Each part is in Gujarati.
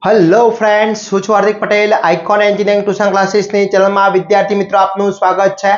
હેલો ફ્રેન્ડ્સ, હું છું Hardik Patel, icon engineering tuition ક્લાસીસની ચેનલમાં વિદ્યાર્થી મિત્રો આપનું સ્વાગત છે।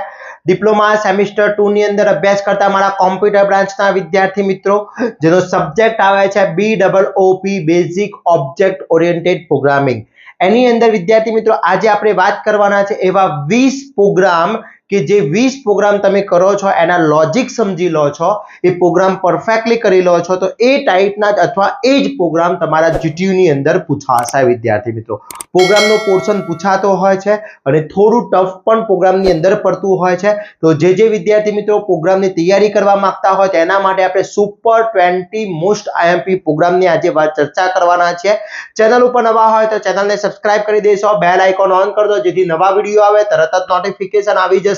ડિપ્લોમા સેમિસ્ટર 2 ની અંદર અભ્યાસ કરતા મારા કોમ્પ્યુટર બ્રાન્ચના વિદ્યાર્થી મિત્રો જેનો સબ્જેક્ટ આવે છે BOOP basic object oriented programming, એની અંદર વિદ્યાર્થી મિત્રો આજે આપણે વાત કરવાના છે એવા 20 પ્રોગ્રામ કે જે 20 પ્રોગ્રામ તમે કરો છો એના લોજિક સમજી લો છો, એ પ્રોગ્રામ પરફેક્ટલી કરી લો છો તો એ ટાઈપના જ અથવા એ જ પ્રોગ્રામ તમારા જીટીયુ ની અંદર પૂછાશે। વિદ્યાર્થી મિત્રો પ્રોગ્રામનો પોર્શન પૂછાતો હોય છે અને થોડું ટફ પણ પ્રોગ્રામની અંદર પડતું હોય છે। તો જે વિદ્યાર્થી મિત્રો પ્રોગ્રામની તૈયારી કરવા માંગતા હોય તેના માટે આપણે સુપર 20 મોસ્ટ આઈએમપી પ્રોગ્રામની આજે ચર્ચા કરવાના છે। ચેનલ ઉપર નવા હોય તો ચેનલને સબસ્ક્રાઇબ કરી દેશો, બેલ આઇકોન ઓન કરી દો જેથી નવા વિડિયો આવે તરત જ નોટિફિકેશન આવી જશે।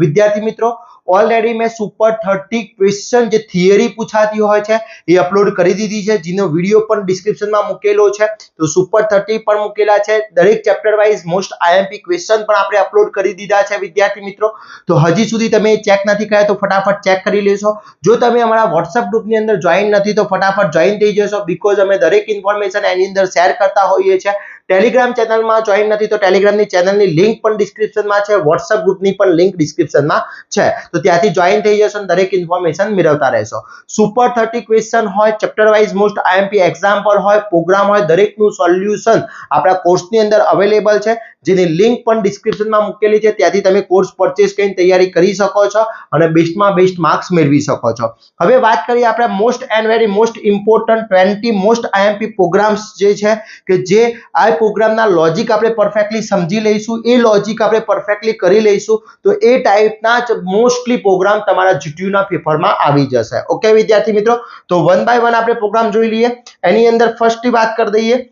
વિદ્યાર્થી મિત્રો ઓલરેડી મેં સુપર 30 ક્વેશ્ચન જે થિયરી પૂછાતી હોય છે એ અપલોડ કરી દીધી છે, જેનો વિડિયો પણ ડિસ્ક્રિપ્શનમાં મૂકેલો છે। તો સુપર 30 પણ મૂકેલા છે, દરેક chapter wise most IMP question પણ આપણે અપલોડ કરી દીધા છે। વિદ્યાર્થી મિત્રો તો હજી સુધી તમે ચેક નથી કર્યા તો ફટાફટ ચેક કરી લેશો। જો તમે અમારા WhatsApp ગ્રુપની અંદર જોઈન નથી તો ફટાફટ જોઈન થઈ જશો, બીકોઝ અમે દરેક ઇન્ફોર્મેશન એની અંદર શેર કરતા હોઈએ છીએ। ટેલિગ્રામ ચેનલમાં જોઈન નથી તો ટેલિગ્રામની ચેનલની લિંક પણ ડિસ્ક્રિપ્શનમાં છે, WhatsApp ગ્રુપની પણ લિંક ડિસ્ક્રિપ્શનમાં છે, તો ત્યાંથી જોઈન થઈ જશો અને દરેક ઇન્ફોર્મેશન મેળવતા રહેશો। સુપર 30 ક્વેશ્ચન હોય, chapter wise most IMP example હોય, પ્રોગ્રામ હોય, દરેકનું સોલ્યુશન આપણા કોર્સની અંદર અવેલેબલ છે, જેની લિંક પણ ડિસ્ક્રિપ્શનમાં મૂકેલી છે, ત્યાંથી તમે કોર્સ પરચેસ કરીને તૈયારી કરી શકો છો અને બેસ્ટમાં બેસ્ટ માર્ક્સ મેળવી શકો છો। હવે વાત કરીએ આપણે most and very most important 20 most IMP programs જે છે કે જે આ પ્રોગ્રામના લોજિક આપણે પરફેક્ટલી સમજી લઈશું, એ લોજિક આપણે પરફેક્ટલી કરી લઈશું તો એ ટાઈપના જ મોસ્ટલી પ્રોગ્રામ તમારા જીટીયુ ના પેપરમાં આવી જશે। ઓકે વિદ્યાર્થી મિત્રો, તો વન બાય વન આપણે પ્રોગ્રામ જોઈ લઈએ। એની અંદર ફર્સ્ટની વાત કરી દઈએ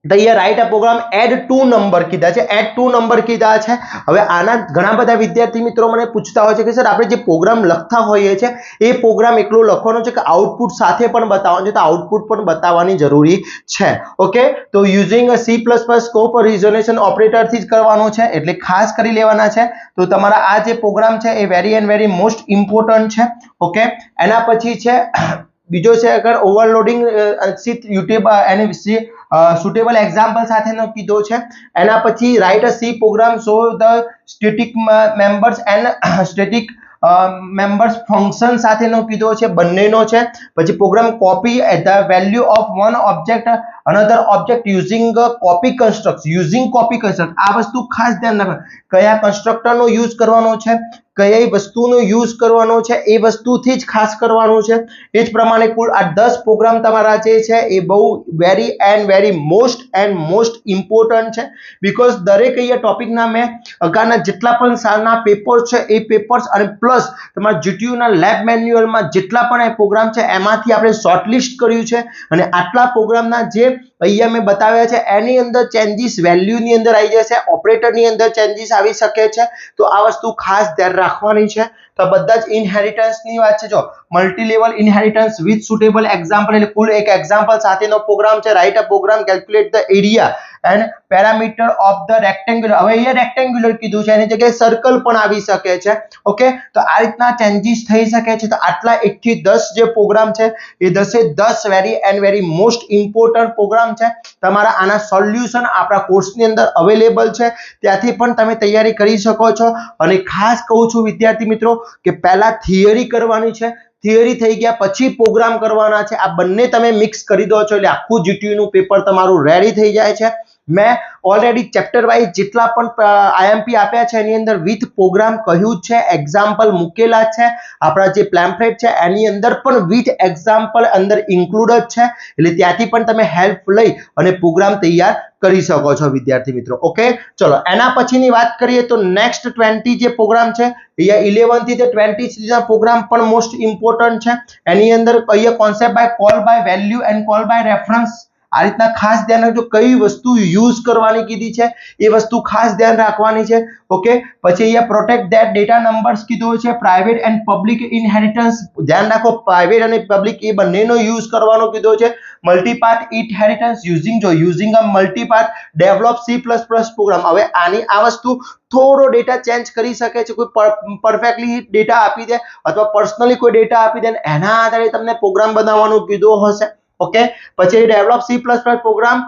તો અહીંયા રાઈટ અ પ્રોગ્રામ એડ 2 નંબર કીધા છે, એડ 2 નંબર કીધા છે। હવે આના ઘણા બધા વિદ્યાર્થી મિત્રો મને પૂછતા હોય છે કે સર આપણે જે પ્રોગ્રામ લખતા હોઈએ છે એ પ્રોગ્રામ એકલો લખવાનો છે કે આઉટપુટ સાથે પણ બતાવવાનું છે? તો આઉટપુટ પણ બતાવવાની જરૂરી છે। ઓકે, તો યુઝિંગ C++ સ્કોપ રિઝોલ્યુશન ઓપરેટરથી જ કરવાનું છે, એટલે ખાસ કરી લેવાના છે। તો તમારા આ જે પ્રોગ્રામ છે એ very and very most important છે। ઓકે, એના પછી છે બીજો છે અગર ઓવરલોડિંગ સુટેબલ એક્ઝામ્પલ સાથેનો કીધો છે। એના પછી write a C program so the static members and static members function સાથેનો કીધો છે, બંનેનો છે। પછી program copy the value of one object another object using copy construct, using copy construct, આ વસ્તુ ખાસ ધ્યાન રાખો, કયા કન્સ્ટ્રક્ટરનો યુઝ કરવાનો છે, કઈ વસ્તુનો યુઝ કરવાનો છે, એ વસ્તુથી જ ખાસ કરવાનું છે। એ જ પ્રમાણે કુલ આ 10 પ્રોગ્રામ તમારા જે છે એ બહુ very and very most important છે, બીકોઝ દરેક અહીંયા ટોપિકના મેં અગાના જેટલા પણ સાલના પેપર છે એ પેપર્સ અને પ્લસ તમારા જીટીયુ ના લેબ મેન્યુઅલમાં જેટલા પણ એ પ્રોગ્રામ છે એમાંથી આપણે શોર્ટલિસ્ટ કર્યું છે અને આટલા પ્રોગ્રામના જે અહીંયા મેં બતાવ્યા છે એની અંદર ચેન્જીસ વેલ્યુની અંદર આવી જશે, ઓપરેટરની અંદર ચેન્જીસ આવી શકે છે, તો આ વસ્તુ ખાસ ધ્યાન રાખવાની છે। તો બધા જ ઇનહેરિટન્સની વાત છે, જો multi level inheritance with suitable example એટલે કુલ એક એક્ઝામ્પલ સાથેનો પ્રોગ્રામ છે। Write a program calculate the area and parameter of the rectangular, હવે અહીંયા રેક્ટેંગ્યુલર કીધું છે એની જગ્યાએ સર્કલ પણ આવી શકે છે। ઓકે, તો આ રીતના ચેન્જીસ થઈ શકે છે। તો આટલા 1 થી 10 જે પ્રોગ્રામ છે એ 10 very and very most important program છે। તમારા આના સોલ્યુશન આપણા કોર્સની અંદર અવેલેબલ છે, ત્યાંથી પણ તમે તૈયારી કરી શકો છો। અને ખાસ કહું છું વિદ્યાર્થી મિત્રો કે પહેલા થિયરી કરવાની છે, થિયરી થઈ ગયા પછી પ્રોગ્રામ કરવાના છે, આ બંને તમે મિક્સ કરી દો છો એટલે આખું જીટીયુ નું પેપર તમારું રેડી થઈ જાય છે। મેં ઓલરેડી ચેપ્ટર વાઇઝ જેટલા પણ આઈએમપી આપ્યા છે એની અંદર વિથ પ્રોગ્રામ કહ્યું છે, એક્ઝામ્પલ મૂકેલા છે, આપણા જે પેમ્ફલેટ છે એની અંદર પણ વિથ એક્ઝામ્પલ અંદર ઇન્ક્લુડ જ છે, એટલે ત્યાંથી પણ તમે હેલ્પ લઈ અને પ્રોગ્રામ તૈયાર કરી શકો છો વિદ્યાર્થી મિત્રો। ઓકે, ચલો એના પછીની વાત કરીએ તો નેક્સ્ટ 20 જે પ્રોગ્રામ છે અહીંયા 11 થી 20 સુધીના પ્રોગ્રામ પણ મોસ્ટ ઇમ્પોર્ટન્ટ છે। એની અંદર અહીંયા concept by call by value and call by reference, આ રીતના ખાસ ધ્યાન રાખજો, કઈ વસ્તુ યુઝ કરવાની કીધી છે એ વસ્તુ ખાસ ધ્યાન રાખવાની છે। ઓકે, પછી અહીંયા પ્રોટેક્ટ ધેટ ડેટા નંબર્સ કીધો છે, પ્રાઇવેટ એન્ડ પબ્લિક ઇનહેરિટન્સ ધ્યાન રાખો, પ્રાઇવેટ અને પબ્લિક એ બંનેનો યુઝ કરવાનો કીધો છે। Multipart inheritance using a multipart develop C++ program, હવે આની આ વસ્તુ થોડો ડેટા ચેન્જ કરી શકે છે, કોઈ પરફેક્ટલી ડેટા આપી દે અથવા પર્સનલી કોઈ ડેટા આપી દે એના આધારે તમને પ્રોગ્રામ બનાવવાનું કીધો હશે। ઓકે, પછી develop C++ program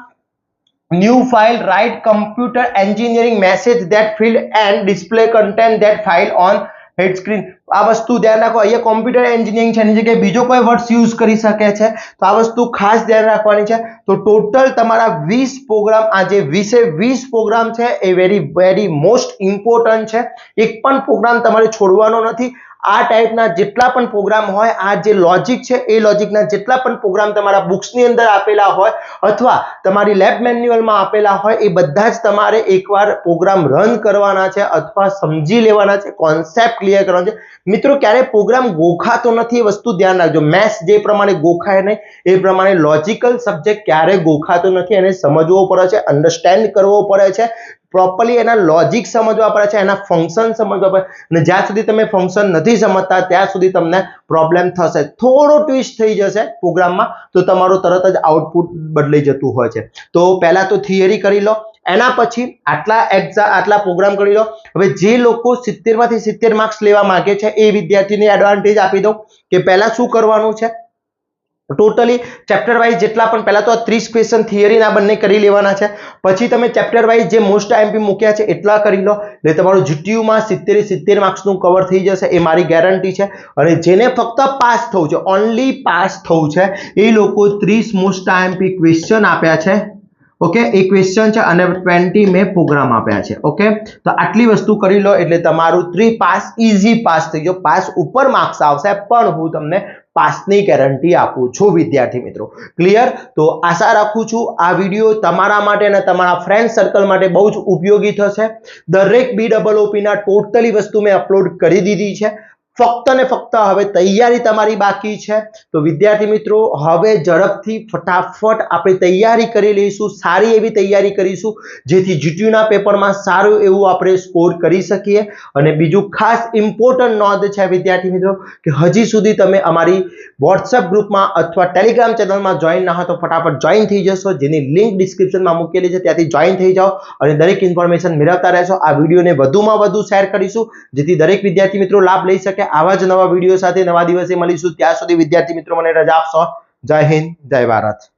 new file, write computer engineering message that field and display content that file on head screen. આ વસ્તુ ધ્યાન રાખો, અહીંયા કોમ્પ્યુટર એન્જિનિયરિંગ છે, એની જગ્યાએ બીજો કોઈ વર્ડ્સ યુઝ કરી શકે છે, તો આ વસ્તુ ખાસ ધ્યાન રાખવાની છે. તો ટોટલ તમારા 20 પ્રોગ્રામ, આ જે 20 પ્રોગ્રામ છે એ વેરી મોસ્ટ ઇમ્પોર્ટન્ટ છે. એક પણ પ્રોગ્રામ તમારે છોડવાનો નથી. આ ટાઈપના જેટલા પણ પ્રોગ્રામ હોય, આ જે લોજિક છે એ લોજિકના જેટલા પણ પ્રોગ્રામ તમારા બુક્સની અંદર આપેલા હોય અથવા તમારી લેબ મેન્યુઅલમાં આપેલા હોય, એ બધા જ તમારે એકવાર પ્રોગ્રામ રન કરવાના છે અથવા સમજી લેવાના છે, કોન્સેપ્ટ ક્લિયર કરવાનો છે. મિત્રો, ક્યારે પ્રોગ્રામ ગોખાતો નથી, એ વસ્તુ ધ્યાન રાખજો. મેથ્સ જે પ્રમાણે ગોખાય નહીં, એ પ્રમાણે લોજિકલ સબ્જેક્ટ ક્યારે ગોખાતો નથી. એને સમજવો પડે છે, અન્ડરસ્ટેન્ડ કરવો પડે છે, પ્રોપરલી એના લોજિક સમજવા પડે છે, એના ફંક્શન સમજવા પડે. અને જ્યાં સુધી તમે ફંક્શન નથી સમજતા ત્યાં સુધી તમને પ્રોબ્લેમ થશે. થોડો ટ્વિસ્ટ થઈ જશે પ્રોગ્રામમાં તો તમારું તરત જ આઉટપુટ બદલાઈ જતું હોય છે. તો પહેલા તો થિયરી કરી લો, એના પછી આટલા પ્રોગ્રામ કરી લો. હવે જે લોકો 70 માંથી 70 માર્ક્સ લેવા માંગે છે એ વિદ્યાર્થીને એડવાન્ટેજ આપી દો કે પહેલા શું કરવાનું છે. ટોટલી ચેપ્ટર વાઇઝ જેટલા પણ, પહેલા તો 30 ક્વેશ્ચન થિયરીના બંને કરી લેવાના છે. પછી તમે ચેપ્ટર વાઇઝ જે મોસ્ટ આઈએમપી મૂક્યા છે એટલા કરી લો, એટલે તમારું જીટીયુમાં 70 માર્ક્સનું કવર થઈ જશે, એ મારી ગેરંટી છે. અને જેને ફક્ત પાસ થવું છે, ઓનલી પાસ થવું છે, એ લોકો 30 મોસ્ટ આઈએમપી ક્વેશ્ચન આપ્યા છે. ઓકે, એ ક્વેશ્ચન છે અને 20 મેં પ્રોગ્રામ આપ્યા છે. ઓકે, તો આટલી વસ્તુ કરી લો એટલે તમારું 3 પાસ, ઇઝી પાસ થઈ ગયો. પાસ ઉપર માર્ક્સ આવશે, પણ હું તમને પાસની ગેરંટી આપું છું વિદ્યાર્થી મિત્રો. ક્લિયર? તો આશા રાખું છું આ વિડીયો તમારા માટે અને તમારા ફ્રેન્ડ સર્કલ માટે બહુ જ ઉપયોગી થશે. દરેક BOOP ના ટોટલી વસ્તુ મેં અપલોડ કરી દીધી છે. ફક્ત ને ફક્ત હવે તૈયારી તમારી બાકી છે. તો વિદ્યાર્થી મિત્રો, હવે ઝડપથી ફટાફટ આપણે તૈયારી કરી લઈશું, સારી એવી તૈયારી કરીશું, જેથી જીટીયુના પેપરમાં સારું એવું આપણે સ્કોર કરી શકીએ. અને બીજું ખાસ ઇમ્પોર્ટન્ટ નોંધ છે વિદ્યાર્થી મિત્રો, કે હજી સુધી તમે અમારી વોટ્સએપ ગ્રુપમાં અથવા ટેલિગ્રામ ચેનલમાં જોઈન ના હો તો ફટાફટ જોઈન થઈ જશો, જેની લિંક ડિસ્ક્રિપ્શનમાં મૂકેલી છે, ત્યાંથી જોઈન થઈ જાઓ અને દરેક ઇન્ફોર્મેશન મેળવતા રહેશો. આ વિડીયોને વધુમાં વધુ શેર કરીશું, જેથી દરેક વિદ્યાર્થી મિત્રો લાભ લઈ શકે. આવા જ નવા વિડીયો સાથે નવા દિવસે મળીશું. ત્યાં સુધી વિદ્યાર્થી મિત્રો મને રજા આપશો. જય હિન્દ, જય ભારત.